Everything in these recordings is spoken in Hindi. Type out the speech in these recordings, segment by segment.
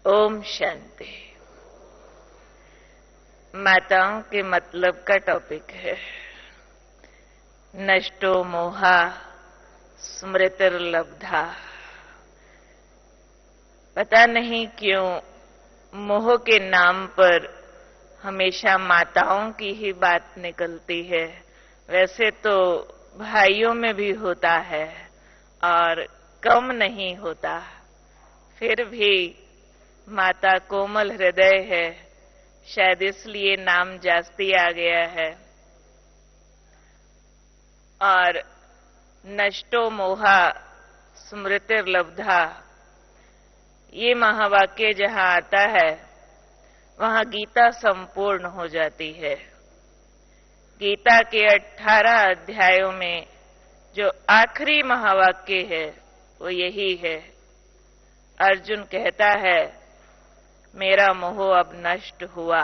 ओम शांति। माताओं के मतलब का टॉपिक है नष्टो मोहा स्मृतिर्लब्धा। पता नहीं क्यों मोह के नाम पर हमेशा माताओं की ही बात निकलती है। वैसे तो भाइयों में भी होता है और कम नहीं होता, फिर भी माता कोमल हृदय है, शायद इसलिए नाम जास्ती आ गया है। और नष्टो मोहा स्मृतिर्लब्धा, ये महावाक्य जहां आता है वहां गीता संपूर्ण हो जाती है। गीता के 18 अध्यायों में जो आखिरी महावाक्य है वो यही है। अर्जुन कहता है मेरा मोह अब नष्ट हुआ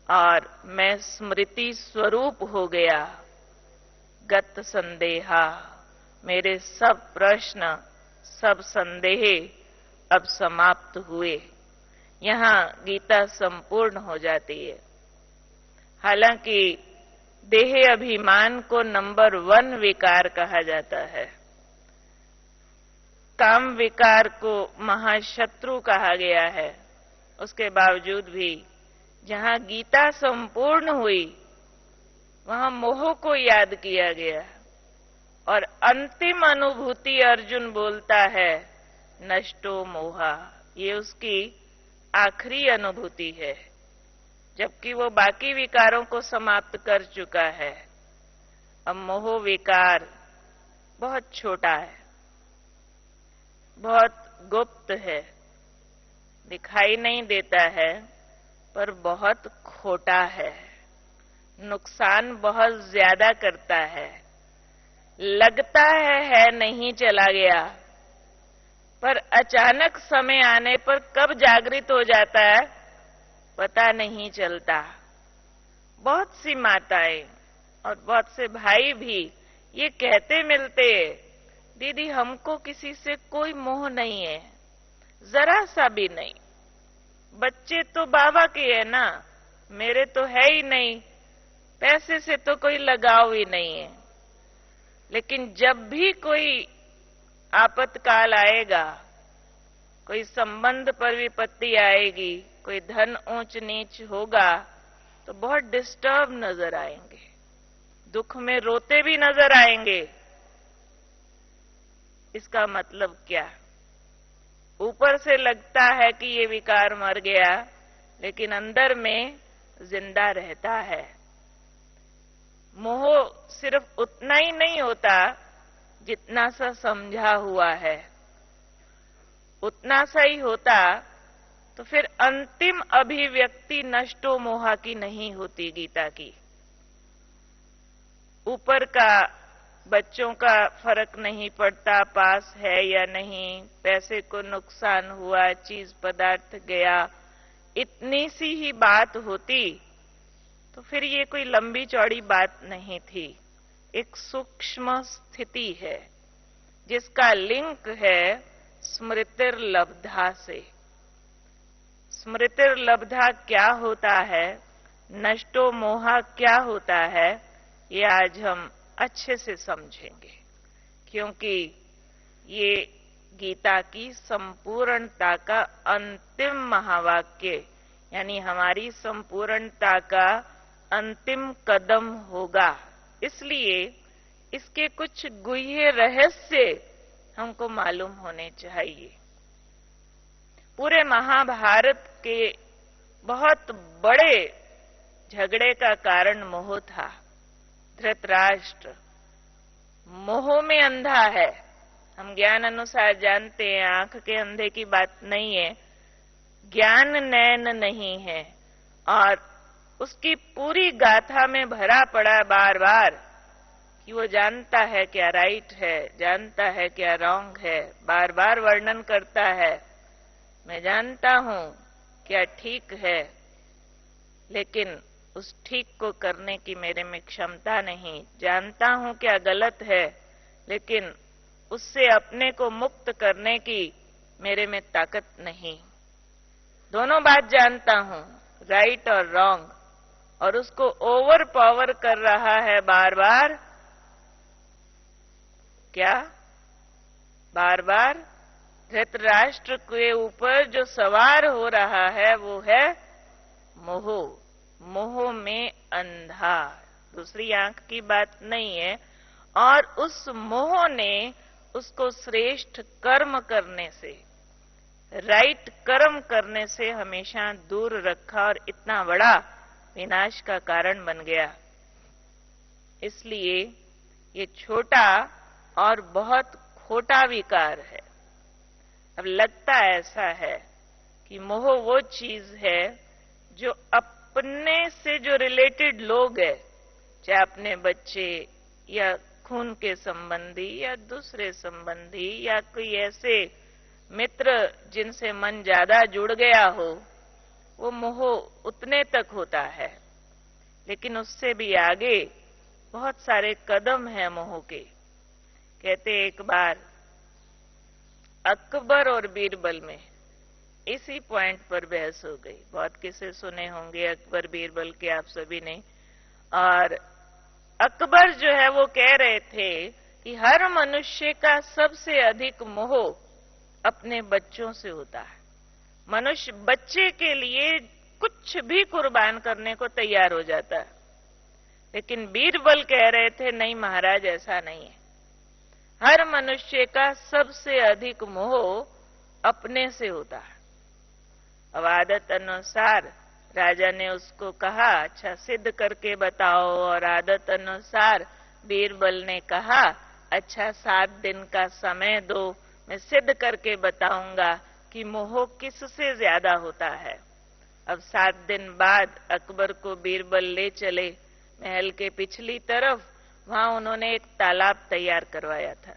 और मैं स्मृति स्वरूप हो गया। गत संदेहा, मेरे सब प्रश्न सब संदेह अब समाप्त हुए। यहां गीता संपूर्ण हो जाती है। हालांकि देह अभिमान को नंबर 1 विकार कहा जाता है, काम विकार को महाशत्रु कहा गया है, उसके बावजूद भी जहां गीता संपूर्ण हुई वहां मोह को याद किया गया और अंतिम अनुभूति अर्जुन बोलता है नष्टो मोहा। ये उसकी आखिरी अनुभूति है, जबकि वो बाकी विकारों को समाप्त कर चुका है। अब मोह विकार बहुत छोटा है, बहुत गुप्त है, दिखाई नहीं देता है, पर बहुत खोटा है, नुकसान बहुत ज्यादा करता है। लगता है नहीं चला गया, पर अचानक समय आने पर कब जागृत हो जाता है पता नहीं चलता। बहुत सी माताएं और बहुत से भाई भी ये कहते मिलते, दीदी हमको किसी से कोई मोह नहीं है, जरा सा भी नहीं। बच्चे तो बाबा के है ना, मेरे तो है ही नहीं, पैसे से तो कोई लगाव ही नहीं है। लेकिन जब भी कोई आपातकाल आएगा, कोई संबंध पर विपत्ति आएगी, कोई धन ऊंच नीच होगा, तो बहुत डिस्टर्ब नजर आएंगे, दुख में रोते भी नजर आएंगे। इसका मतलब क्या? ऊपर से लगता है कि ये विकार मर गया, लेकिन अंदर में जिंदा रहता है। मोह सिर्फ उतना ही नहीं होता जितना सा समझा हुआ है। उतना सा ही होता तो फिर अंतिम अभिव्यक्ति नष्टो मोहा की नहीं होती गीता की। ऊपर का बच्चों का फर्क नहीं पड़ता, पास है या नहीं, पैसे को नुकसान हुआ, चीज पदार्थ गया, इतनी सी ही बात होती तो फिर ये कोई लंबी चौड़ी बात नहीं थी। एक सूक्ष्म स्थिति है जिसका लिंक है स्मृतिर्लब्धा से। स्मृतिर्लब्धा क्या होता है, नष्टो मोहा क्या होता है, ये आज हम अच्छे से समझेंगे, क्योंकि ये गीता की संपूर्णता का अंतिम महावाक्य, यानी हमारी संपूर्णता का अंतिम कदम होगा। इसलिए इसके कुछ गुह्य रहस्य हमको मालूम होने चाहिए। पूरे महाभारत के बहुत बड़े झगड़े का कारण मोह था। धृतराष्ट्र मोह में अंधा है, हम ज्ञान अनुसार जानते हैं, आंख के अंधे की बात नहीं है, ज्ञान नैन नहीं है। और उसकी पूरी गाथा में भरा पड़ा बार बार कि वो जानता है क्या राइट है, जानता है क्या रॉन्ग है, बार बार वर्णन करता है मैं जानता हूं क्या ठीक है, लेकिन उस ठीक को करने की मेरे में क्षमता नहीं। जानता हूं क्या गलत है, लेकिन उससे अपने को मुक्त करने की मेरे में ताकत नहीं। दोनों बात जानता हूं, राइट और रॉन्ग, और उसको ओवर पावर कर रहा है बार बार। क्या? बार बार धृतराष्ट्र के ऊपर जो सवार हो रहा है वो है मोह। मोह में अंधा, दूसरी आंख की बात नहीं है। और उस मोह ने उसको श्रेष्ठ कर्म करने से, राइट कर्म करने से हमेशा दूर रखा और इतना बड़ा विनाश का कारण बन गया। इसलिए ये छोटा और बहुत खोटा विकार है। अब लगता ऐसा है कि मोह वो चीज है जो अपने से जो रिलेटेड लोग हैं, चाहे अपने बच्चे या खून के संबंधी या दूसरे संबंधी या कोई ऐसे मित्र जिनसे मन ज्यादा जुड़ गया हो, वो मोह उतने तक होता है। लेकिन उससे भी आगे बहुत सारे कदम हैं मोह के। कहते एक बार अकबर और बीरबल में इसी पॉइंट पर बहस हो गई। बहुत किस्से सुने होंगे अकबर बीरबल के आप सभी ने। और अकबर जो है वो कह रहे थे कि हर मनुष्य का सबसे अधिक मोह अपने बच्चों से होता है। मनुष्य बच्चे के लिए कुछ भी कुर्बान करने को तैयार हो जाता है। लेकिन बीरबल कह रहे थे नहीं महाराज, ऐसा नहीं है। हर मनुष्य का सबसे अधिक मोह अपने से होता है। अब आदत अनुसार राजा ने उसको कहा अच्छा सिद्ध करके बताओ, और आदत अनुसार बीरबल ने कहा अच्छा 7 दिन का समय दो, मैं सिद्ध करके बताऊंगा कि मोह किससे ज्यादा होता है। अब 7 दिन बाद अकबर को बीरबल ले चले महल के पिछली तरफ। वहां उन्होंने एक तालाब तैयार करवाया था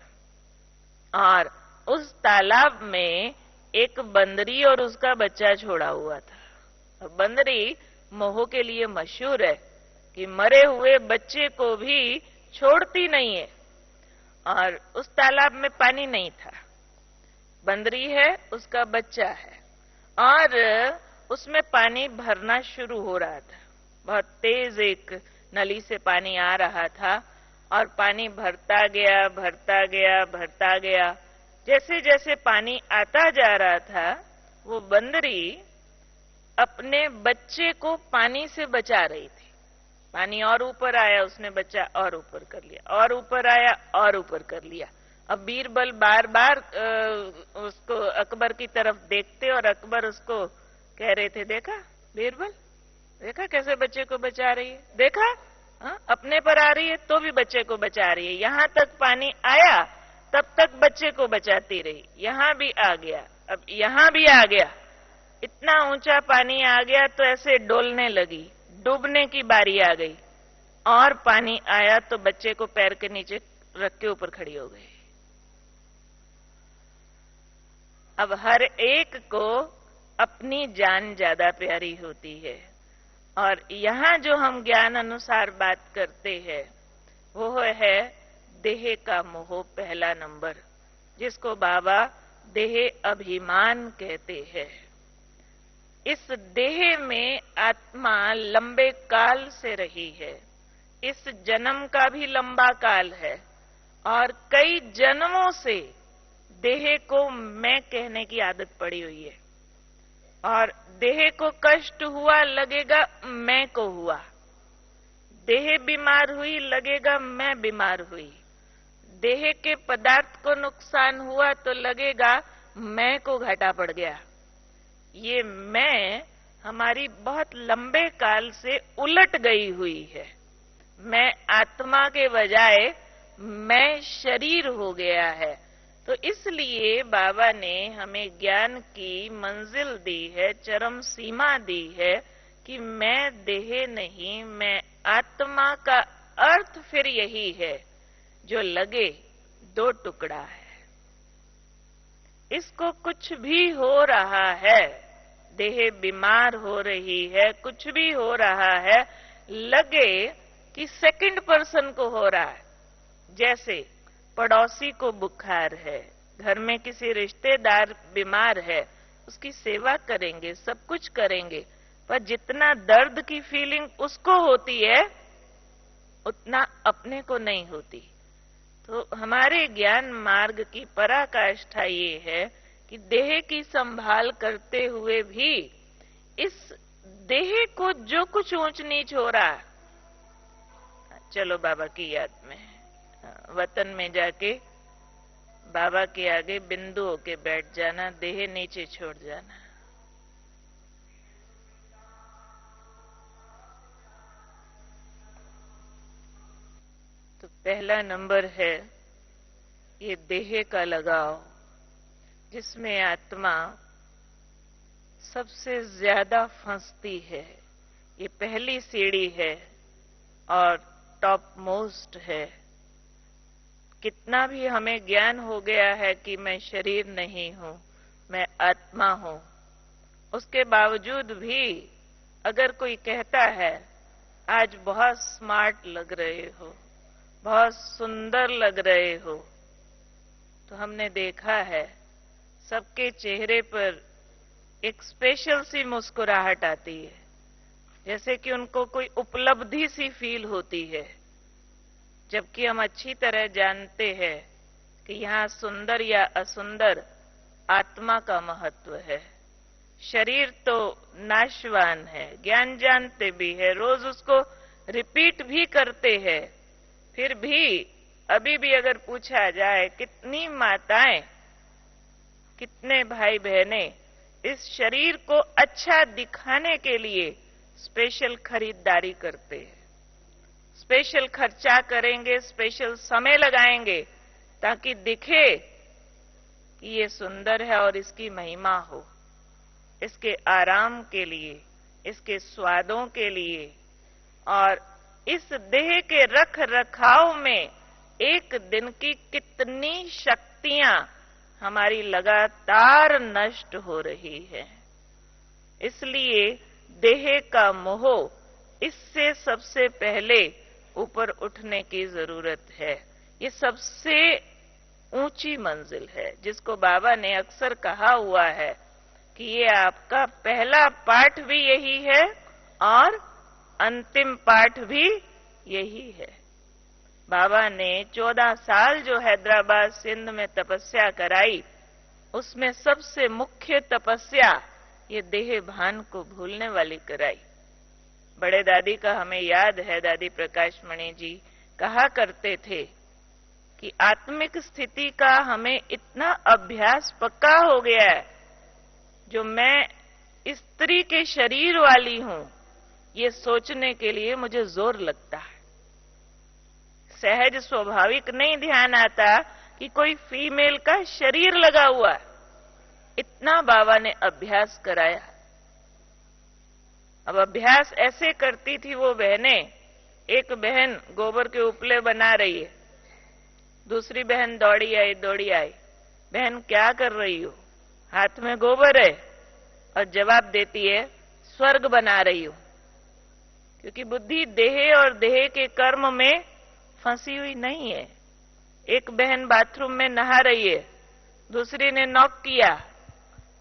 और उस तालाब में एक बंदरी और उसका बच्चा छोड़ा हुआ था। बंदरी मोह के लिए मशहूर है कि मरे हुए बच्चे को भी छोड़ती नहीं है। और उस तालाब में पानी नहीं था, बंदरी है, उसका बच्चा है, और उसमें पानी भरना शुरू हो रहा था। बहुत तेज एक नली से पानी आ रहा था और पानी भरता गया भरता गया भरता गया। जैसे जैसे पानी आता जा रहा था वो बंदरी अपने बच्चे को पानी से बचा रही थी। पानी और ऊपर आया, उसने बच्चा और ऊपर कर लिया, और ऊपर आया और ऊपर कर लिया। अब बीरबल बार बार उसको अकबर की तरफ देखते और अकबर उसको कह रहे थे देखा बीरबल, देखा कैसे बच्चे को बचा रही है, देखा अपने पर आ रही है तो भी बच्चे को बचा रही है। यहां तक पानी आया तब तक बच्चे को बचाती रही, यहां भी आ गया, अब यहां भी आ गया। इतना ऊंचा पानी आ गया तो ऐसे डोलने लगी, डूबने की बारी आ गई। और पानी आया तो बच्चे को पैर के नीचे रख के ऊपर खड़ी हो गई। अब हर एक को अपनी जान ज्यादा प्यारी होती है। और यहां जो हम ज्ञान अनुसार बात करते हैं वो है देह का मोह, पहला नंबर, जिसको बाबा देह अभिमान कहते हैं। इस देह में आत्मा लंबे काल से रही है, इस जन्म का भी लंबा काल है, और कई जन्मों से देह को मैं कहने की आदत पड़ी हुई है। और देह को कष्ट हुआ लगेगा मैं को हुआ, देह बीमार हुई लगेगा मैं बीमार हुई, देह के पदार्थ को नुकसान हुआ तो लगेगा मैं को घाटा पड़ गया। ये मैं हमारी बहुत लंबे काल से उलट गई हुई है। मैं आत्मा के बजाय मैं शरीर हो गया है। तो इसलिए बाबा ने हमें ज्ञान की मंजिल दी है, चरम सीमा दी है कि मैं देह नहीं, मैं आत्मा का अर्थ फिर यही है जो लगे 2 टुकड़ा है। इसको कुछ भी हो रहा है, देह बीमार हो रही है, कुछ भी हो रहा है, लगे कि सेकंड पर्सन को हो रहा है। जैसे पड़ोसी को बुखार है, घर में किसी रिश्तेदार बीमार है, उसकी सेवा करेंगे, सब कुछ करेंगे, पर जितना दर्द की फीलिंग उसको होती है उतना अपने को नहीं होती। तो हमारे ज्ञान मार्ग की पराकाष्ठा ये है कि देह की संभाल करते हुए भी इस देह को जो कुछ ऊंच नीच हो रहा, चलो बाबा की याद में वतन में जाके बाबा के आगे बिंदु होके बैठ जाना, देह नीचे छोड़ जाना। तो पहला नंबर है ये देह का लगाव, जिसमें आत्मा सबसे ज्यादा फंसती है। ये पहली सीढ़ी है और टॉप मोस्ट है। कितना भी हमें ज्ञान हो गया है कि मैं शरीर नहीं हूं, मैं आत्मा हूं, उसके बावजूद भी अगर कोई कहता है आज बहुत स्मार्ट लग रहे हो, बहुत सुंदर लग रहे हो, तो हमने देखा है सबके चेहरे पर एक स्पेशल सी मुस्कुराहट आती है, जैसे कि उनको कोई उपलब्धि सी फील होती है। जबकि हम अच्छी तरह जानते हैं कि यहां सुंदर या असुंदर आत्मा का महत्व है। शरीर तो नाशवान है, ज्ञान जानते भी है, रोज उसको रिपीट भी करते हैं। फिर भी अभी भी अगर पूछा जाए कितनी माताएं, कितने भाई बहनें इस शरीर को अच्छा दिखाने के लिए स्पेशल खरीदारी करते हैं, स्पेशल खर्चा करेंगे, स्पेशल समय लगाएंगे ताकि दिखे कि ये सुंदर है और इसकी महिमा हो, इसके आराम के लिए, इसके स्वादों के लिए। और इस देह के रख रखाव में एक दिन की कितनी शक्तियां हमारी लगातार नष्ट हो रही है। इसलिए देह का मोह, इससे सबसे पहले ऊपर उठने की जरूरत है। ये सबसे ऊंची मंजिल है, जिसको बाबा ने अक्सर कहा हुआ है कि ये आपका पहला पाठ भी यही है और अंतिम पाठ भी यही है। बाबा ने 14 साल जो हैदराबाद सिंध में तपस्या कराई, उसमें सबसे मुख्य तपस्या ये देह भान को भूलने वाली कराई। बड़े दादी का हमें याद है, दादी प्रकाश मणि जी कहा करते थे कि आत्मिक स्थिति का हमें इतना अभ्यास पक्का हो गया है, जो मैं स्त्री के शरीर वाली हूं, ये सोचने के लिए मुझे जोर लगता है। सहज स्वाभाविक नहीं ध्यान आता कि कोई फीमेल का शरीर लगा हुआ है। इतना बाबा ने अभ्यास कराया। अब अभ्यास ऐसे करती थी वो बहनें, एक बहन गोबर के उपले बना रही है, दूसरी बहन दौड़ी आई, बहन क्या कर रही हो? हाथ में गोबर है, और जवाब देती है स्वर्ग बना रही हूं। क्योंकि बुद्धि देह और देह के कर्म में फंसी हुई नहीं है। एक बहन बाथरूम में नहा रही है, दूसरी ने नॉक किया,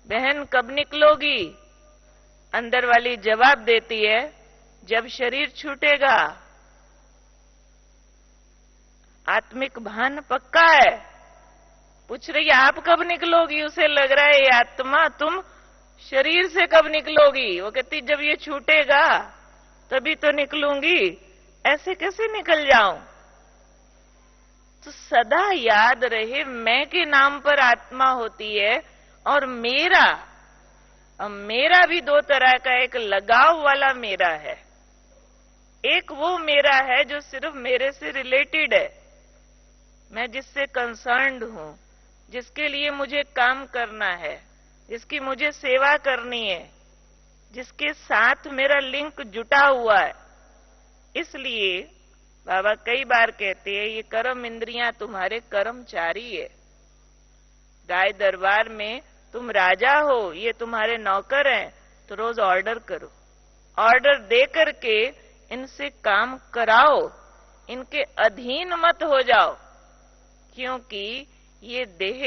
बहन कब निकलोगी? अंदर वाली जवाब देती है जब शरीर छूटेगा। आत्मिक भान पक्का है। पूछ रही है आप कब निकलोगी? उसे लग रहा है आत्मा तुम शरीर से कब निकलोगी? वो कहती जब ये छूटेगा तभी तो निकलूंगी, ऐसे कैसे निकल जाऊं? तो सदा याद रहे मैं के नाम पर आत्मा होती है और मेरा भी दो तरह का, एक लगाव वाला मेरा है, एक वो मेरा है जो सिर्फ मेरे से रिलेटेड है, मैं जिससे कंसर्न्ड हूं, जिसके लिए मुझे काम करना है, जिसकी मुझे सेवा करनी है, जिसके साथ मेरा लिंक जुटा हुआ है। इसलिए बाबा कई बार कहते हैं ये कर्म इंद्रियां तुम्हारे कर्मचारी है। गाय दरबार में तुम राजा हो, ये तुम्हारे नौकर हैं, तो रोज ऑर्डर करो, ऑर्डर दे करके इनसे काम कराओ, इनके अधीन मत हो जाओ। क्योंकि ये देह,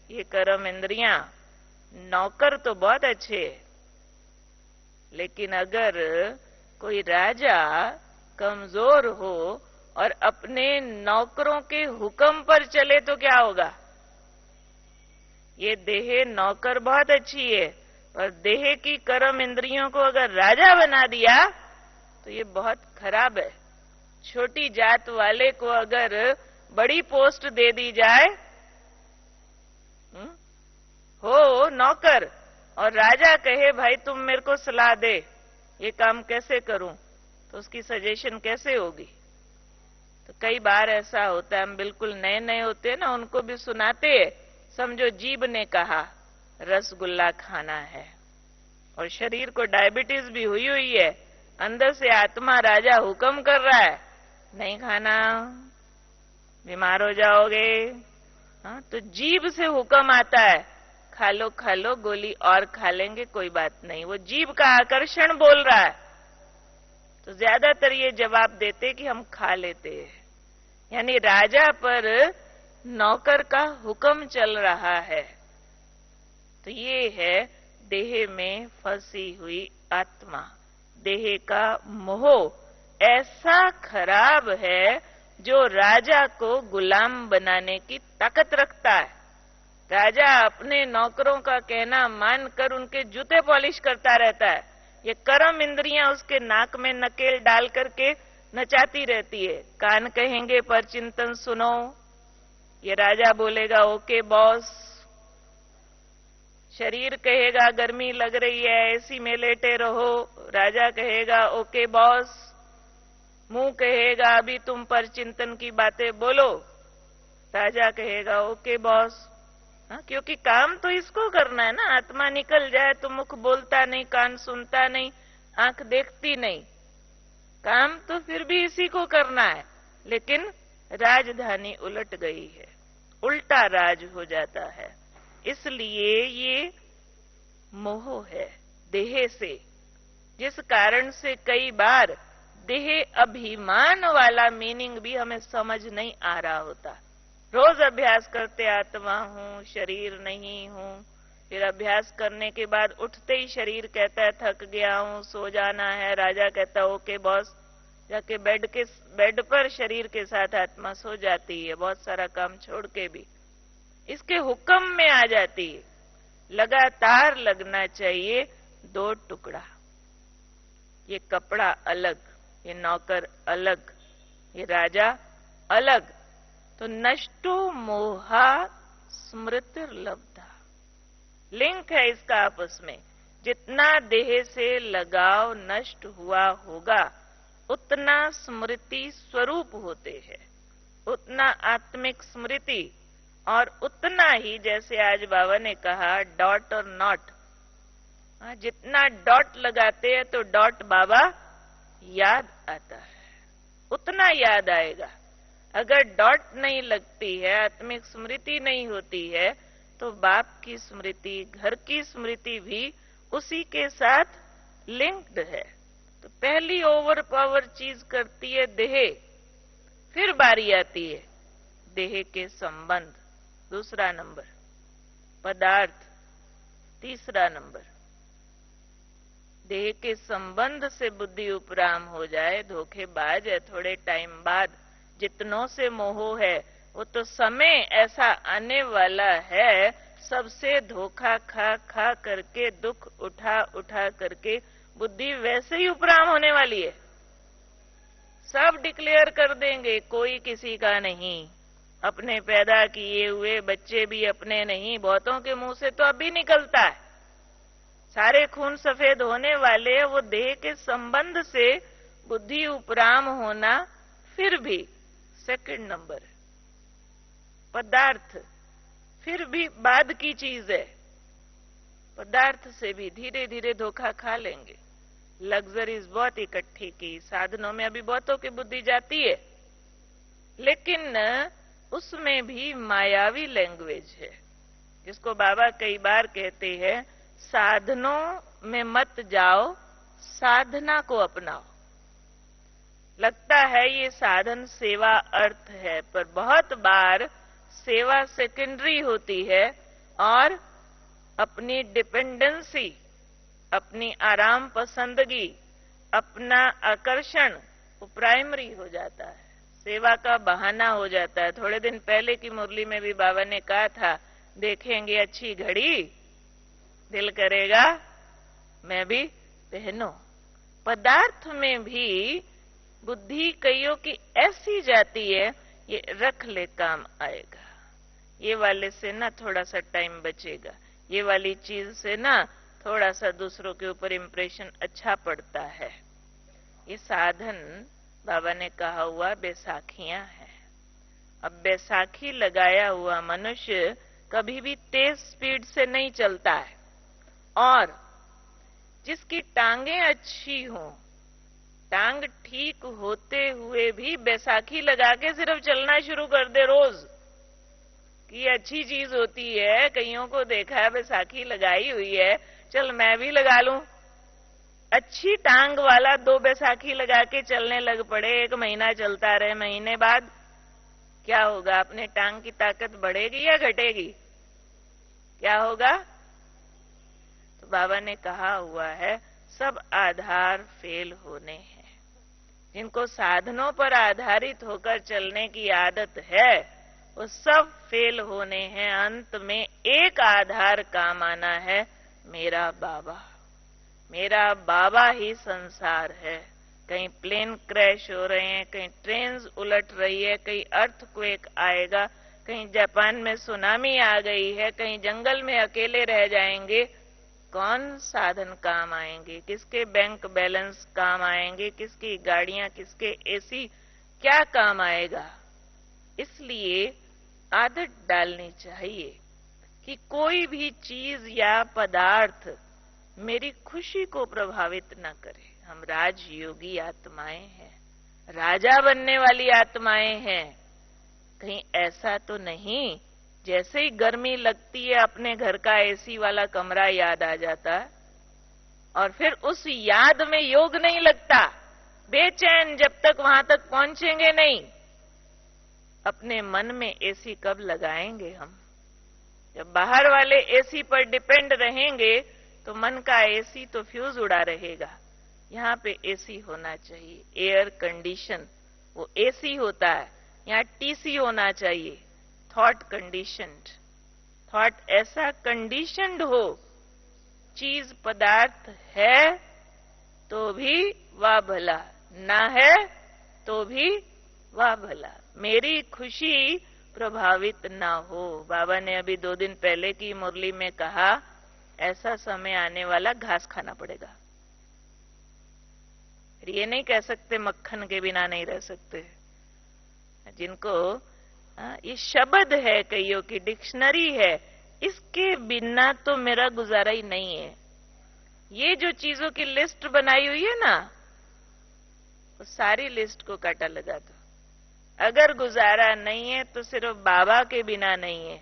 ये कर्म इंद्रियां नौकर तो बहुत अच्छे हैं, लेकिन अगर कोई राजा कमजोर हो और अपने नौकरों के हुक्म पर चले तो क्या होगा? ये देह नौकर बहुत अच्छी है, पर देह की कर्म इंद्रियों को अगर राजा बना दिया तो ये बहुत खराब है। छोटी जात वाले को अगर बड़ी पोस्ट दे दी जाए, हो नौकर, और राजा कहे भाई तुम मेरे को सलाह दे, ये काम कैसे करूं, तो उसकी सजेशन कैसे होगी? तो कई बार ऐसा होता है, हम बिल्कुल नए नए होते हैं ना, उनको भी सुनाते हैं, समझो जीभ ने कहा रसगुल्ला खाना है, और शरीर को डायबिटीज भी हुई हुई है, अंदर से आत्मा राजा हुक्म कर रहा है नहीं खाना, बीमार हो जाओगे। हाँ, तो जीभ से हुक्म आता है खा लो गोली और खा लेंगे, कोई बात नहीं, वो जीभ का आकर्षण बोल रहा है। तो ज्यादातर ये जवाब देते कि हम खा लेते हैं, यानी राजा पर नौकर का हुक्म चल रहा है। तो ये है देह में फंसी हुई आत्मा, देह का मोह ऐसा खराब है जो राजा को गुलाम बनाने की ताकत रखता है। राजा अपने नौकरों का कहना मानकर उनके जूते पॉलिश करता रहता है, ये कर्म इंद्रियां उसके नाक में नकेल डाल करके नचाती रहती है। कान कहेंगे पर चिंतन सुनो, ये राजा बोलेगा ओके बॉस। शरीर कहेगा गर्मी लग रही है एसी में लेटे रहो, राजा कहेगा ओके बॉस। मुंह कहेगा अभी तुम पर चिंतन की बातें बोलो, राजा कहेगा ओके बॉस। हाँ, क्योंकि काम तो इसको करना है ना, आत्मा निकल जाए तो मुख बोलता नहीं, कान सुनता नहीं, आंख देखती नहीं, काम तो फिर भी इसी को करना है। लेकिन राजधानी उलट गई है, उल्टा राज हो जाता है। इसलिए ये मोह है देह से, जिस कारण से कई बार देह अभिमान वाला मीनिंग भी हमें समझ नहीं आ रहा होता। रोज अभ्यास करते आत्मा हूं, शरीर नहीं हूं, फिर अभ्यास करने के बाद उठते ही शरीर कहता है थक गया हूं, सो जाना है, राजा कहता है ओके बॉस, जाके बेड पर शरीर के साथ आत्मा सो जाती है, बहुत सारा काम छोड़ के भी इसके हुक्म में आ जाती है। लगातार लगना चाहिए दो टुकड़ा, ये कपड़ा अलग, ये नौकर अलग, ये राजा अलग। तो नष्टो मोहा स्मृतिर्लब्धा, लिंक है इसका आपस में। जितना देह से लगाव नष्ट हुआ होगा उतना स्मृति स्वरूप होते हैं, उतना आत्मिक स्मृति, और उतना ही जैसे आज बाबा ने कहा डॉट और नॉट, जितना डॉट लगाते हैं तो डॉट बाबा याद आता है, उतना याद आएगा। अगर डॉट नहीं लगती है, आत्मिक स्मृति नहीं होती है, तो बाप की स्मृति, घर की स्मृति भी उसी के साथ लिंक्ड है। तो पहली ओवर पावर चीज करती है देह, फिर बारी आती है देह के संबंध, दूसरा नंबर, पदार्थ तीसरा नंबर। देह के संबंध से बुद्धि उपराम हो जाए, धोखेबाज है, थोड़े टाइम बाद जितनों से मोह है, वो तो समय ऐसा आने वाला है, सबसे धोखा खा खा करके, दुख उठा उठा करके बुद्धि वैसे ही उपराम होने वाली है। सब डिक्लेयर कर देंगे, कोई किसी का नहीं, अपने पैदा किए हुए बच्चे भी अपने नहीं, बहुतों के मुंह से तो अभी निकलता है। सारे खून सफेद होने वाले, वो देह के संबंध से बुद्धि उपराम होना फिर भी सेकंड नंबर। पदार्थ फिर भी बाद की चीज है, पदार्थ से भी धीरे धीरे धोखा खा लेंगे। लग्जरीज बहुत इकट्ठी की, साधनों में अभी बहुतों की बुद्धि जाती है, लेकिन उसमें भी मायावी लैंग्वेज है, जिसको बाबा कई बार कहते हैं साधनों में मत जाओ, साधना को अपनाओ। लगता है ये साधन सेवा अर्थ है, पर बहुत बार सेवा सेकेंडरी होती है और अपनी डिपेंडेंसी, अपनी आराम पसंदगी, अपना आकर्षण वो प्राइमरी हो जाता है, सेवा का बहाना हो जाता है। थोड़े दिन पहले की मुरली में भी बाबा ने कहा था, देखेंगे अच्छी घड़ी, दिल करेगा मैं भी पहनूं। पदार्थ में भी बुद्धि कईयों की ऐसी जाती है, ये रख ले काम आएगा, ये वाले से ना थोड़ा सा टाइम बचेगा, ये वाली चीज से ना थोड़ा सा दूसरों के ऊपर इंप्रेशन अच्छा पड़ता है। ये साधन बाबा ने कहा हुआ बैसाखियां हैं। अब बैसाखी लगाया हुआ मनुष्य कभी भी तेज स्पीड से नहीं चलता है, और जिसकी टांगें अच्छी हों, टांग ठीक होते हुए भी बैसाखी लगा के सिर्फ चलना शुरू कर दे रोज, कि अच्छी चीज होती है। कईयों को देखा है बैसाखी लगाई हुई है, चल मैं भी लगा लूं। अच्छी टांग वाला 2 बैसाखी लगा के चलने लग पड़े, 1 महीना चलता रहे, महीने बाद क्या होगा? अपने टांग की ताकत बढ़ेगी या घटेगी? क्या होगा? तो बाबा ने कहा हुआ है, सब आधार फेल होने हैं। जिनको साधनों पर आधारित होकर चलने की आदत है, वो सब फेल होने हैं। अंत में एक आधार काम आना है, मेरा बाबा। मेरा बाबा ही संसार है। कहीं प्लेन क्रैश हो रहे हैं, कहीं ट्रेन उलट रही है, कहीं अर्थक्वेक आएगा, कहीं जापान में सुनामी आ गई है, कहीं जंगल में अकेले रह जाएंगे। कौन साधन काम आएंगे? किसके बैंक बैलेंस काम आएंगे? किसकी गाड़ियां, किसके एसी, क्या काम आएगा? इसलिए आदत डालनी चाहिए कि कोई भी चीज या पदार्थ मेरी खुशी को प्रभावित न करे। हम राजयोगी आत्माएं हैं, राजा बनने वाली आत्माएं हैं। कहीं ऐसा तो नहीं जैसे ही गर्मी लगती है अपने घर का एसी वाला कमरा याद आ जाता है, और फिर उस याद में योग नहीं लगता, बेचैन जब तक वहां तक पहुंचेंगे नहीं। अपने मन में एसी कब लगाएंगे हम? जब बाहर वाले एसी पर डिपेंड रहेंगे तो मन का एसी तो फ्यूज उड़ा रहेगा। यहाँ पे एसी होना चाहिए, एयर कंडीशन, वो एसी होता है। यहाँ टीसी होना चाहिए, थॉट कंडीशनड। थॉट ऐसा कंडीशनड हो, चीज पदार्थ है तो भी वाह भला, ना है तो भी वाह भला, मेरी खुशी प्रभावित ना हो। बाबा ने अभी 2 दिन पहले की मुरली में कहा, ऐसा समय आने वाला घास खाना पड़ेगा। फिर ये नहीं कह सकते मक्खन के बिना नहीं रह सकते। जिनको ये शब्द है, कईयों की डिक्शनरी है, इसके बिना तो मेरा गुजारा ही नहीं है। ये जो चीजों की लिस्ट बनाई हुई है ना, वो सारी लिस्ट को काटा लगा दो। अगर गुजारा नहीं है तो सिर्फ बाबा के बिना नहीं है,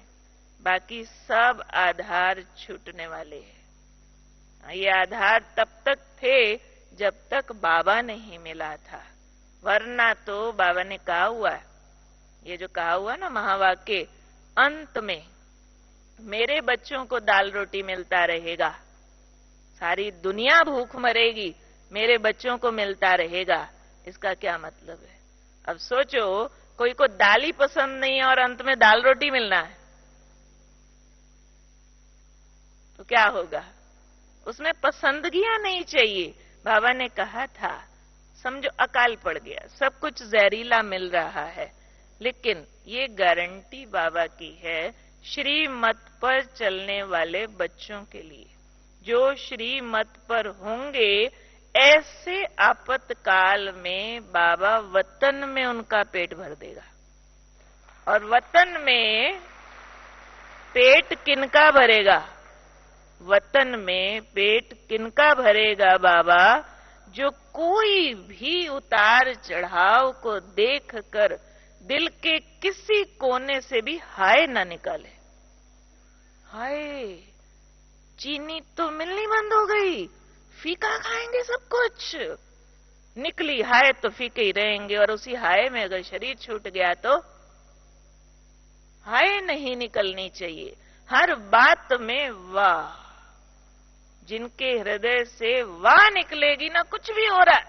बाकी सब आधार छूटने वाले हैं। ये आधार तब तक थे जब तक बाबा नहीं मिला था, वरना तो बाबा ने कहा हुआ है, ये जो कहा हुआ ना महावाक्य, अंत में मेरे बच्चों को दाल रोटी मिलता रहेगा, सारी दुनिया भूख मरेगी, मेरे बच्चों को मिलता रहेगा। इसका क्या मतलब है? अब सोचो, कोई को दाल ही पसंद नहीं है और अंत में दाल रोटी मिलना है, तो क्या होगा? उसमें पसंदगियां नहीं चाहिए। बाबा ने कहा था, समझो अकाल पड़ गया, सब कुछ जहरीला मिल रहा है, लेकिन ये गारंटी बाबा की है श्रीमत पर चलने वाले बच्चों के लिए। जो श्रीमत पर होंगे, ऐसे आपातकाल में बाबा वतन में उनका पेट भर देगा। और वतन में पेट किनका भरेगा? वतन में पेट किनका भरेगा बाबा? जो कोई भी उतार चढ़ाव को देखकर दिल के किसी कोने से भी हाय ना निकाले। हाय, चीनी तो मिलनी बंद हो गई, फीका खाएंगे सब कुछ। निकली हाय तो फीके ही रहेंगे, और उसी हाय में अगर शरीर छूट गया तो हाय नहीं निकलनी चाहिए। हर बात में वाह, जिनके हृदय से वाह निकलेगी ना, कुछ भी हो रहा है,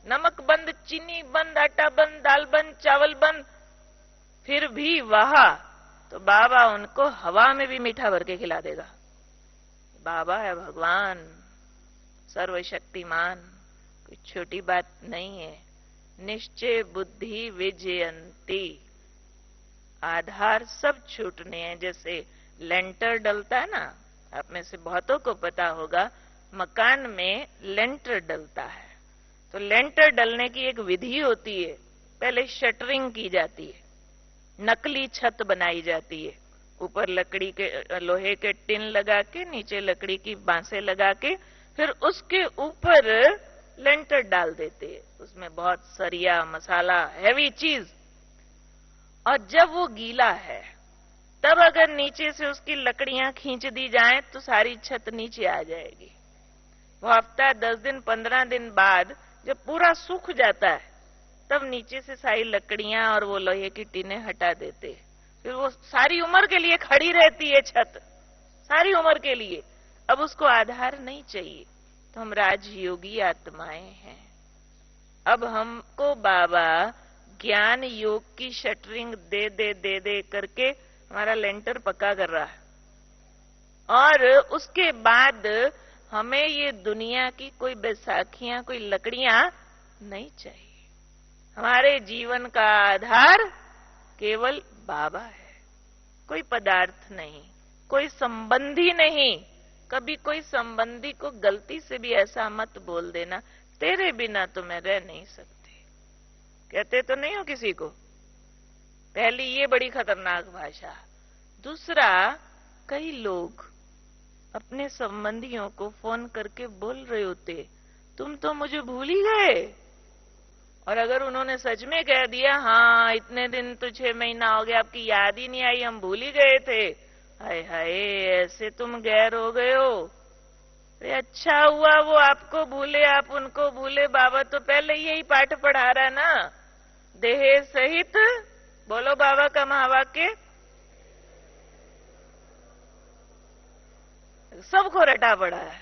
नमक बंद, चीनी बंद, आटा बंद, दाल बंद, चावल बंद, फिर भी वाह, तो बाबा उनको हवा में भी मीठा भर के खिला देगा। बाबा है भगवान, सर्वशक्तिमान, कोई छोटी बात नहीं है। निश्चय बुद्धि विजयंती, आधार सब छूटने हैं। जैसे लेंटर डलता है ना, आप में से बहुतों को पता होगा, मकान में लेंटर डलता है। तो लेंटर डलने की एक विधि होती है। पहले शटरिंग की जाती है, नकली छत बनाई जाती है, ऊपर लकड़ी के लोहे के टिन लगा के, नीचे लकड़ी की बांसें लगा के, फिर उसके ऊपर लेंटर डाल देते हैं। उसमें बहुत सरिया, मसाला, हैवी चीज, और जब वो गीला है तब अगर नीचे से उसकी लकड़ियां खींच दी जाएं तो सारी छत नीचे आ जाएगी। वो हफ्ता, 10 दिन, 15 दिन बाद जब पूरा सूख जाता है तब नीचे से सारी लकड़ियां और वो लोहे की टीनें हटा देते, फिर वो सारी उम्र के लिए खड़ी रहती है छत, सारी उम्र के लिए। अब उसको आधार नहीं चाहिए। तो हम राजयोगी आत्माएं हैं। अब हमको बाबा ज्ञान योग की शटरिंग दे दे दे दे करके हमारा लेंटर पक्का कर रहा है, और उसके बाद हमें ये दुनिया की कोई बैसाखियां, कोई लकड़ियां नहीं चाहिए। हमारे जीवन का आधार केवल बाबा है, कोई पदार्थ नहीं, कोई संबंधी नहीं। कभी कोई संबंधी को गलती से भी ऐसा मत बोल देना, तेरे बिना तो मैं रह नहीं सकती। कहते तो नहीं हो किसी को? पहली ये बड़ी खतरनाक भाषा। दूसरा, कई लोग अपने संबंधियों को फोन करके बोल रहे होते, तुम तो मुझे भूल ही गए। और अगर उन्होंने सच में कह दिया, हाँ इतने दिन तो 6 महीना हो गया, आपकी याद ही नहीं आई, हम भूल ही गए थे, हाय हाय ऐसे तुम गैर हो गए हो। अरे अच्छा हुआ वो आपको भूले, आप उनको भूले। बाबा तो पहले यही पाठ पढ़ा रहा ना, देह सहित, बोलो बाबा का महावाक्य, सबको रटा पड़ा है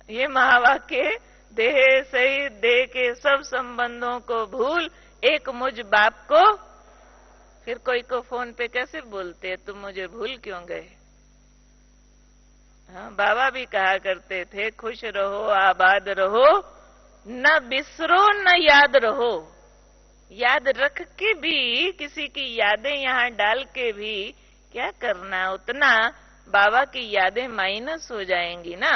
ये महावाक्य। देह सहित देह के सब संबंधों को भूल, एक मुझ बाप को। फिर कोई को फोन पे कैसे बोलते हैं, तुम मुझे भूल क्यों गए? हाँ, बाबा भी कहा करते थे, खुश रहो, आबाद रहो, न बिसरो न याद रहो। याद रख के भी, किसी की यादें यहां डाल के भी क्या करना, उतना बाबा की यादें माइनस हो जाएंगी ना।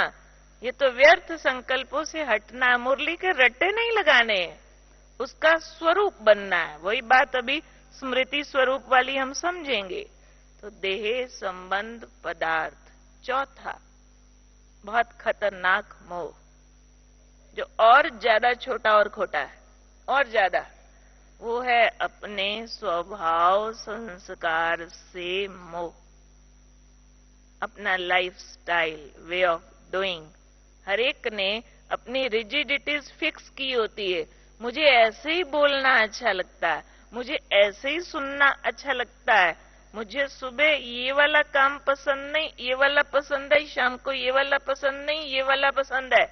ये तो व्यर्थ संकल्पों से हटना, मुरली के रट्टे नहीं लगाने, उसका स्वरूप बनना है। वही बात अभी स्मृति स्वरूप वाली हम समझेंगे। तो देह, संबंध, पदार्थ। चौथा, बहुत खतरनाक मोह, जो और ज्यादा छोटा और खोटा है, और ज्यादा, वो है अपने स्वभाव संस्कार से मोह। अपना life style, way of doing, हर एक ने अपनी रिजिडिटीज फिक्स की होती है। मुझे ऐसे ही बोलना अच्छा लगता है, मुझे ऐसे ही सुनना अच्छा लगता है, मुझे सुबह ये वाला काम पसंद नहीं, ये वाला पसंद है, शाम को ये वाला पसंद नहीं, ये वाला पसंद है।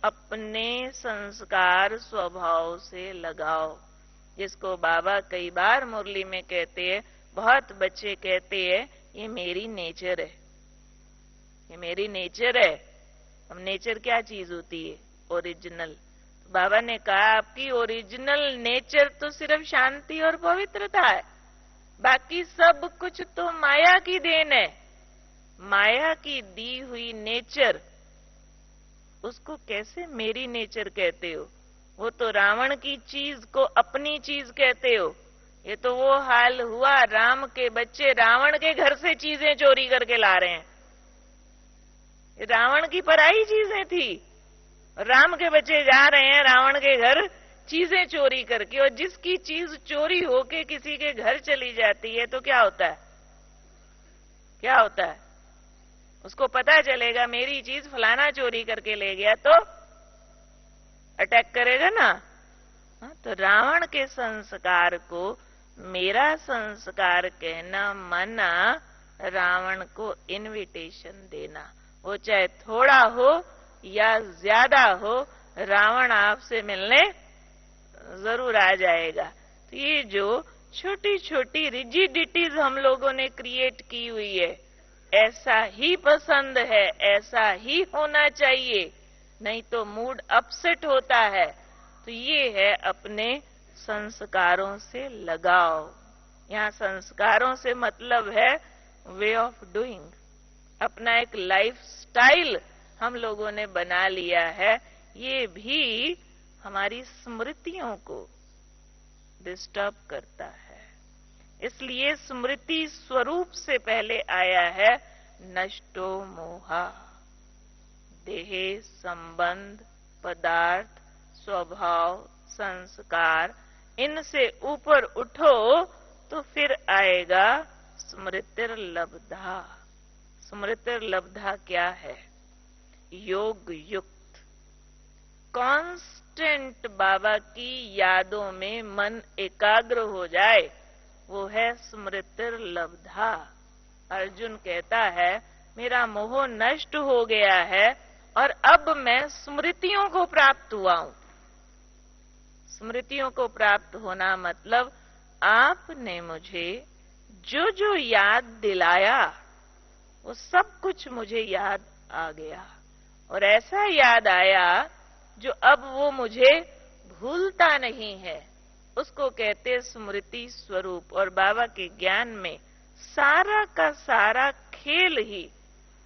अपने संस्कार स्वभाव से लगाओ, जिसको बाबा कई बार मुरली में कहते हैं। बहुत बच्चे कहते हैं, ये मेरी नेचर है, ये मेरी नेचर है। अब नेचर क्या चीज होती है? ओरिजिनल। तो बाबा ने कहा, आपकी ओरिजिनल नेचर तो सिर्फ शांति और पवित्रता है, बाकी सब कुछ तो माया की देन है। माया की दी हुई नेचर, उसको कैसे मेरी नेचर कहते हो? वो तो रावण की चीज को अपनी चीज कहते हो। ये तो वो हाल हुआ, राम के बच्चे रावण के घर से चीजें चोरी करके ला रहे हैं। ये रावण की पराई चीजें थी, राम के बच्चे जा रहे हैं रावण के घर चीजें चोरी करके। और जिसकी चीज चोरी होके किसी के घर चली जाती है तो क्या होता है? क्या होता है? उसको पता चलेगा मेरी चीज फलाना चोरी करके ले गया तो अटैक करेगा ना। तो रावण के संस्कार को मेरा संस्कार कहना माना, रावण को इनविटेशन देना, वो चाहे थोड़ा हो या ज्यादा हो, रावण आपसे मिलने जरूर आ जाएगा। तो ये जो छोटी छोटी रिजिडिटीज हम लोगों ने क्रिएट की हुई है, ऐसा ही पसंद है, ऐसा ही होना चाहिए, नहीं तो मूड अपसेट होता है। तो ये है अपने संस्कारों से लगाव। यहाँ संस्कारों से मतलब है वे ऑफ डूइंग। अपना एक लाइफ स्टाइल हम लोगों ने बना लिया है, ये भी हमारी स्मृतियों को डिस्टर्ब करता है। इसलिए स्मृति स्वरूप से पहले आया है नष्टो मोहा। देहे, संबंध, पदार्थ, स्वभाव, संस्कार, इनसे ऊपर उठो तो फिर आएगा स्मृतिर्लब्धा। स्मृतिर्लब्धा क्या है? योग युक्त, कांस्टेंट बाबा की यादों में मन एकाग्र हो जाए, वो है स्मृतिर्लब्धा। अर्जुन कहता है मेरा मोह नष्ट हो गया है और अब मैं स्मृतियों को प्राप्त हुआ हूं। स्मृतियों को प्राप्त होना मतलब आपने मुझे जो जो याद दिलाया वो सब कुछ मुझे याद आ गया, और ऐसा याद आया जो अब वो मुझे भूलता नहीं है। उसको कहते स्मृति स्वरूप। और बाबा के ज्ञान में सारा का सारा खेल ही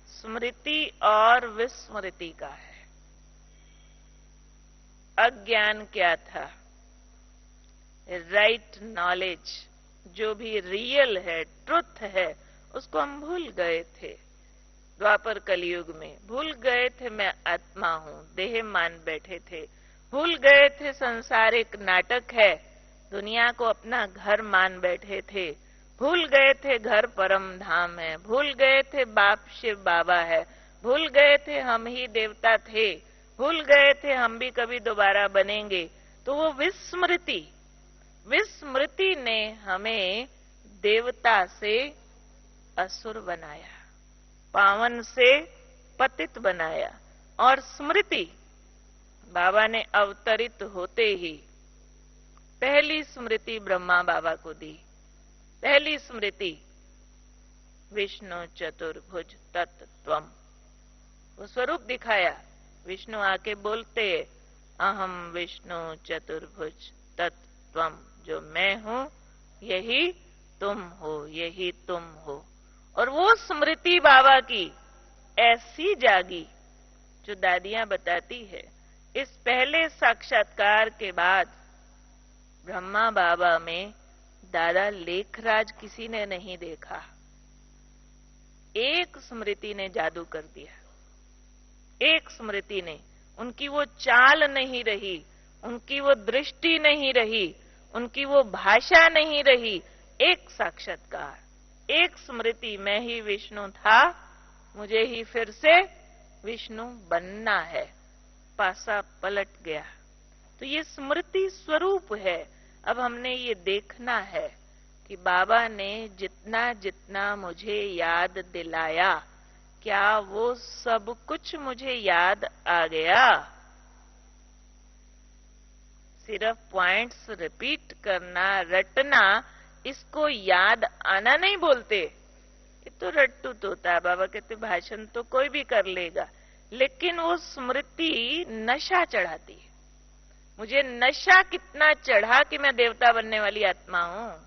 स्मृति और विस्मृति का है। अज्ञान क्या था? राइट नॉलेज, जो भी रियल है, ट्रुथ है, उसको हम भूल गए थे। द्वापर कलयुग में भूल गए थे मैं आत्मा हूं, देह मान बैठे थे। भूल गए थे संसार एक नाटक है, दुनिया को अपना घर मान बैठे थे। भूल गए थे घर परम धाम है। भूल गए थे बाप शिव बाबा है। भूल गए थे हम ही देवता थे। भूल गए थे हम भी कभी दोबारा बनेंगे। तो वो विस्मृति ने हमें देवता से असुर बनाया, पावन से पतित बनाया। और स्मृति बाबा ने अवतरित होते ही पहली स्मृति ब्रह्मा बाबा को दी। पहली स्मृति विष्णु चतुर्भुज तत्त्वम, वो स्वरूप दिखाया। विष्णु आके बोलते अहम विष्णु चतुर्भुज तत्त्वम, जो मैं हूं यही तुम हो, यही तुम हो। और वो स्मृति बाबा की ऐसी जागी जो दादियां बताती है। इस पहले साक्षात्कार के बाद ब्रह्मा बाबा में दादा लेखराज किसी ने नहीं देखा। एक स्मृति ने जादू कर दिया। एक स्मृति ने, उनकी वो चाल नहीं रही, उनकी वो दृष्टि नहीं रही, उनकी वो भाषा नहीं रही। एक साक्षात्कार, एक स्मृति, मैं ही विष्णु था, मुझे ही फिर से विष्णु बनना है। पासा पलट गया। तो ये स्मृति स्वरूप है। अब हमने ये देखना है कि बाबा ने जितना जितना मुझे याद दिलाया, क्या वो सब कुछ मुझे याद आ गया? सिर्फ पॉइंट्स रिपीट करना, रटना, इसको याद आना नहीं बोलते। ये तो रट्टू तोता है। बाबा कहते भाषण तो कोई भी कर लेगा, लेकिन वो स्मृति नशा चढ़ाती है। मुझे नशा कितना चढ़ा कि मैं देवता बनने वाली आत्मा हूं।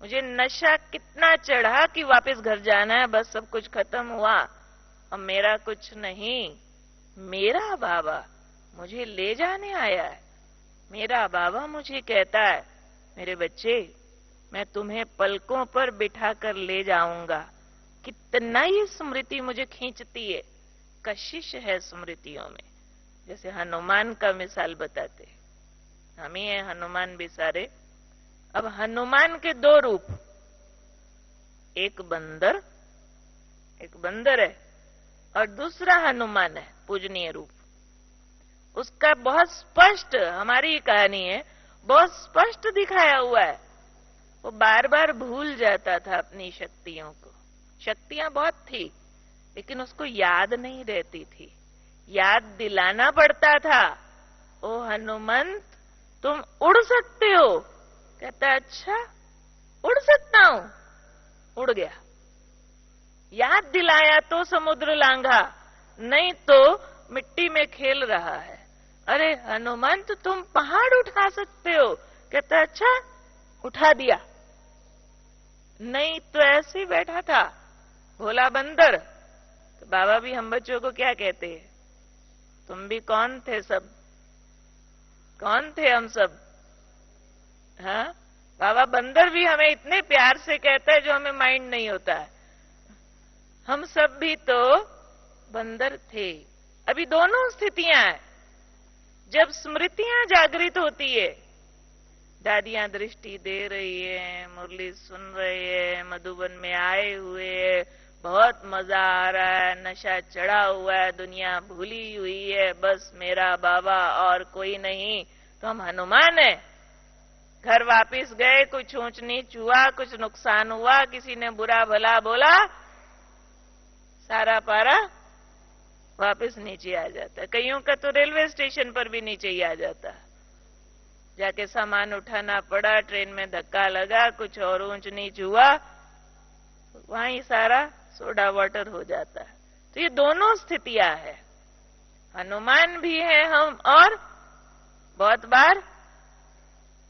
मुझे नशा कितना चढ़ा कि वापस घर जाना है, बस सब कुछ खत्म हुआ और मेरा कुछ नहीं। मेरा बाबा मुझे ले जाने आया है। मेरा बाबा मुझे कहता है मेरे बच्चे, मैं तुम्हें पलकों पर बिठाकर ले जाऊंगा। कितना ये स्मृति मुझे खींचती है। कशिश है स्मृतियों में। जैसे हनुमान का मिसाल बताते, हम ही हैं हनुमान भी सारे। अब हनुमान के दो रूप, एक बंदर है और दूसरा हनुमान है पूजनीय रूप। उसका बहुत स्पष्ट, हमारी कहानी है, बहुत स्पष्ट दिखाया हुआ है। वो बार बार भूल जाता था अपनी शक्तियों को। शक्तियां बहुत थी, लेकिन उसको याद नहीं रहती थी, याद दिलाना पड़ता था। ओ हनुमंत, तुम उड़ सकते हो। कहता अच्छा, उड़ सकता हूं। उड़ गया। याद दिलाया तो समुद्र लांघा, नहीं तो मिट्टी में खेल रहा है। अरे हनुमंत, तुम पहाड़ उठा सकते हो। कहता अच्छा, उठा दिया। नहीं तो ऐसे ही बैठा था भोला बंदर। तो बाबा भी हम बच्चों को क्या कहते हैं, तुम भी कौन थे सब, कौन थे हम सब। हाँ, बाबा बंदर भी हमें इतने प्यार से कहता है जो हमें माइंड नहीं होता है। हम सब भी तो बंदर थे। अभी दोनों स्थितियां हैं। जब स्मृतियां जागृत होती है, दादियां दृष्टि दे रही है, मुरली सुन रहे हैं, मधुबन में आए हुए हैं, बहुत मजा आ रहा है, नशा चढ़ा हुआ है, दुनिया भूली हुई है, बस मेरा बाबा और कोई नहीं, तो हम हनुमान है। घर वापिस गए, कुछ ऊंच नीच हुआ, कुछ नुकसान हुआ, किसी ने बुरा भला बोला, सारा पारा वापस नीचे आ जाता है। कईयों का तो रेलवे स्टेशन पर भी नीचे ही आ जाता है। जाके सामान उठाना पड़ा, ट्रेन में धक्का लगा, कुछ और ऊंच नीच हुआ, वहीं सारा सोडा वाटर हो जाता है। तो ये दोनों स्थितियां है। हनुमान भी है हम, और बहुत बार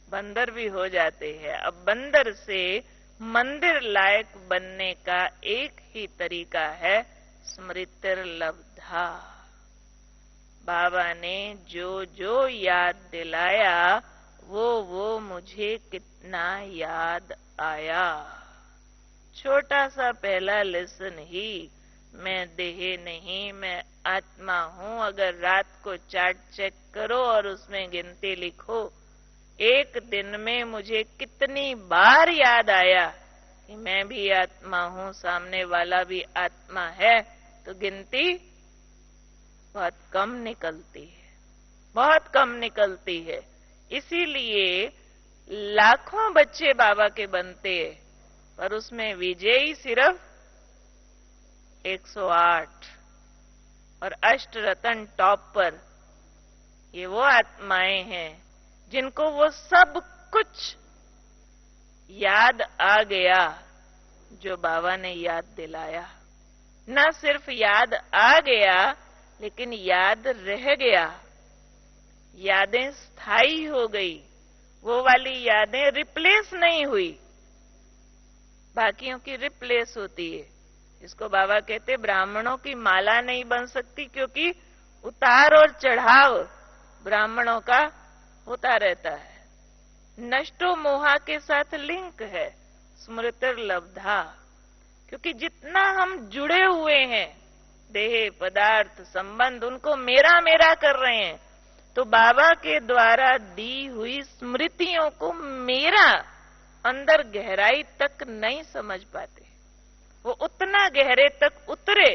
बंदर भी हो जाते हैं। अब बंदर से मंदिर लायक बनने का एक ही तरीका है, स्मृतिर्लब्धा। बाबा ने जो जो याद दिलाया, वो मुझे कितना याद आया। छोटा सा पहला लेसन ही, मैं देह नहीं, मैं आत्मा हूं। अगर रात को चार्ट चेक करो और उसमें गिनती लिखो, एक दिन में मुझे कितनी बार याद आया कि मैं भी आत्मा हूं, सामने वाला भी आत्मा है, तो गिनती बहुत कम निकलती है, बहुत कम निकलती है। इसीलिए लाखों बच्चे बाबा के बनते हैं, पर उसमें विजयी सिर्फ 108 और अष्ट रतन टॉप पर। ये वो आत्माएं हैं जिनको वो सब कुछ याद आ गया जो बाबा ने याद दिलाया। न सिर्फ याद आ गया, लेकिन याद रह गया। यादें स्थायी हो गई, वो वाली यादें रिप्लेस नहीं हुई। बाकियों की रिप्लेस होती है। इसको बाबा कहते ब्राह्मणों की माला नहीं बन सकती, क्योंकि उतार और चढ़ाव ब्राह्मणों का होता रहता है। नष्टो मोहा के साथ लिंक है स्मृतिर्लब्धा, क्योंकि जितना हम जुड़े हुए हैं, देह पदार्थ संबंध, उनको मेरा मेरा कर रहे हैं, तो बाबा के द्वारा दी हुई स्मृतियों को मेरा अंदर गहराई तक नहीं समझ पाते। वो उतना गहरे तक उतरे,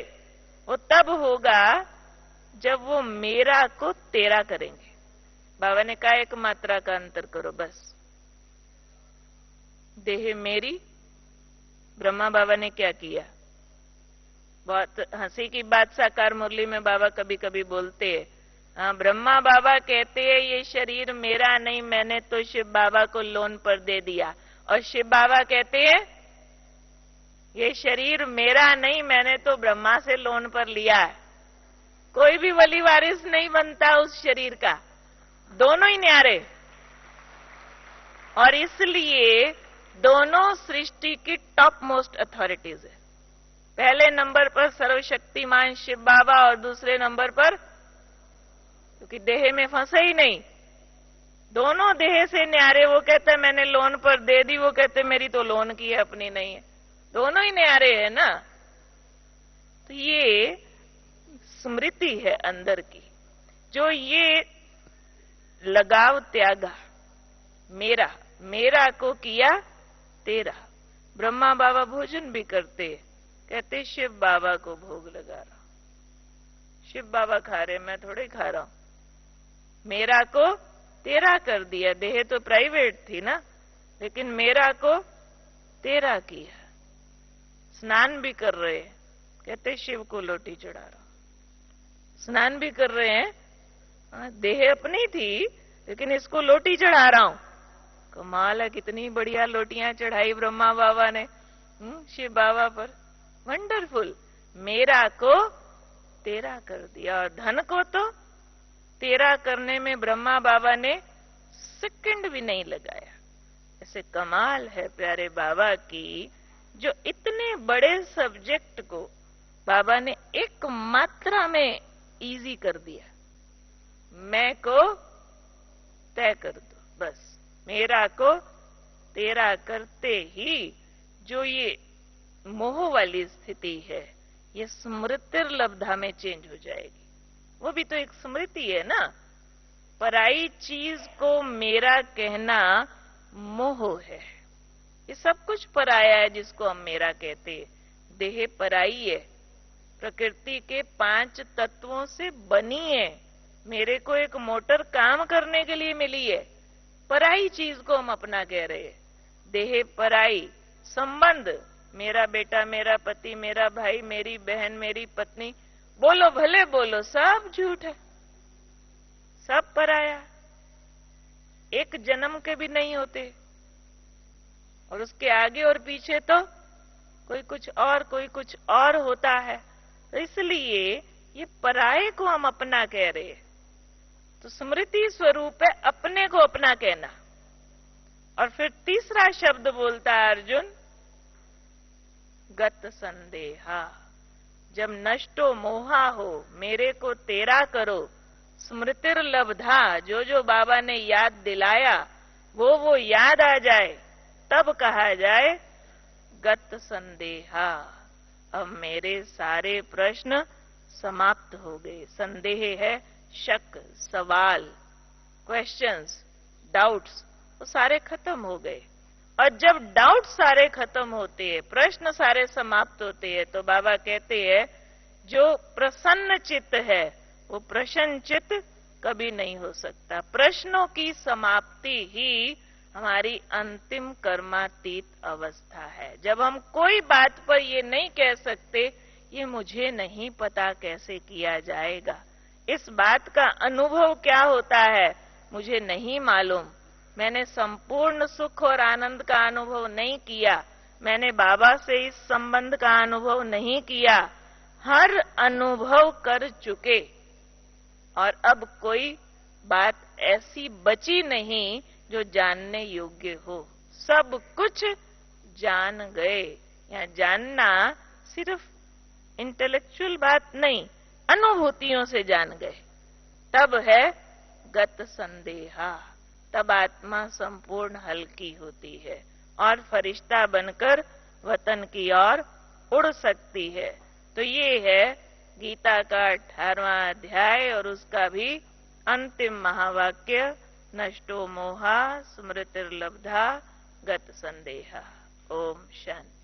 वो तब होगा जब वो मेरा को तेरा करेंगे। बाबा ने कहा एक मात्रा का अंतर करो बस। देह मेरी, ब्रह्मा बाबा ने क्या किया? बहुत हंसी की बात साकार मुरली में बाबा कभी कभी बोलते हैं। हाँ, ब्रह्मा बाबा कहते हैं ये शरीर मेरा नहीं, मैंने तो शिव बाबा को लोन पर दे दिया। और शिव बाबा कहते हैं ये शरीर मेरा नहीं, मैंने तो ब्रह्मा से लोन पर लिया है। कोई भी वली वारिस नहीं बनता उस शरीर का, दोनों ही न्यारे। और इसलिए दोनों सृष्टि की टॉप मोस्ट अथॉरिटीज है। पहले नंबर पर सर्वशक्तिमान शिव बाबा और दूसरे नंबर पर, क्योंकि देह में फंसे ही नहीं, दोनों देह से न्यारे। वो कहते मैंने लोन पर दे दी, वो कहते मेरी तो लोन की है, अपनी नहीं है। दोनों ही न्यारे है ना। तो ये स्मृति है अंदर की, जो ये लगाव त्यागा, मेरा मेरा को किया तेरा। ब्रह्मा बाबा भोजन भी करते, कहते शिव बाबा को भोग लगा रहा हूं। शिव बाबा खा रहे, मैं थोड़े खा रहा हूं। मेरा को तेरा कर दिया। देह तो प्राइवेट थी ना, लेकिन मेरा को तेरा किया। स्नान भी कर रहे हैं, कहते शिव को लोटी चढ़ा रहा हूं। स्नान भी कर रहे हैं, देह अपनी थी लेकिन इसको लोटी चढ़ा रहा हूं। कमाल है, कितनी बढ़िया लोटियां चढ़ाई ब्रह्मा बाबा ने शिव बाबा पर। वंडरफुल। मेरा को तेरा कर दिया, और धन को तो तेरा करने में ब्रह्मा बाबा ने सेकंड भी नहीं लगाया। ऐसे कमाल है प्यारे बाबा की, जो इतने बड़े सब्जेक्ट को बाबा ने एक मात्रा में इजी कर दिया। मैं को तय कर दो, बस मेरा को तेरा करते ही जो ये मोह वाली स्थिति है, ये स्मृतिर्लब्धा में चेंज हो जाएगी। वो भी तो एक स्मृति है ना। पराई चीज को मेरा कहना मोह है। ये सब कुछ पराया है जिसको हम मेरा कहते हैं। देह पराई है, प्रकृति के 5 तत्वों से बनी है। मेरे को एक मोटर काम करने के लिए मिली है, पराई चीज को हम अपना कह रहे हैं। देह पराई, संबंध मेरा बेटा, मेरा पति, मेरा भाई, मेरी बहन, मेरी पत्नी, बोलो भले बोलो, सब झूठ है, सब पराया। एक जन्म के भी नहीं होते, और उसके आगे और पीछे तो कोई कुछ और, कोई कुछ और होता है। तो इसलिए ये पराये को हम अपना कह रहे हैं। तो स्मृति स्वरूप है अपने को अपना कहना। और फिर तीसरा शब्द बोलता है अर्जुन, गत संदेहा। जब नष्टो मोहा हो, मेरे को तेरा करो, स्मृतिर्लब्धा, जो बाबा ने याद दिलाया वो याद आ जाए, तब कहा जाए गत संदेहा। अब मेरे सारे प्रश्न समाप्त हो गए। संदेह है शक, सवाल, क्वेश्चंस, डाउट्स, वो सारे खत्म हो गए। और जब डाउट सारे खत्म होते हैं, प्रश्न सारे समाप्त होते हैं, तो बाबा कहते हैं जो प्रसन्न चित्त है वो प्रसन्न चित्त कभी नहीं हो सकता। प्रश्नों की समाप्ति ही हमारी अंतिम कर्मातीत अवस्था है। जब हम कोई बात पर ये नहीं कह सकते ये मुझे नहीं पता कैसे किया जाएगा, इस बात का अनुभव क्या होता है मुझे नहीं मालूम, मैंने संपूर्ण सुख और आनंद का अनुभव नहीं किया, मैंने बाबा से इस संबंध का अनुभव नहीं किया, हर अनुभव कर चुके, और अब कोई बात ऐसी बची नहीं जो जानने योग्य हो। सब कुछ जान गए। यहाँ जानना सिर्फ इंटेलेक्चुअल बात नहीं, अनुभूतियों से जान गए। तब है गत संदेहा, तब आत्मा संपूर्ण हल्की होती है और फरिश्ता बनकर वतन की ओर उड़ सकती है। तो ये है गीता का 18वां अध्याय और उसका भी अंतिम महावाक्य, नष्टो मोहा स्मृतिर्लब्धा गत संदेहा। ओम शांति।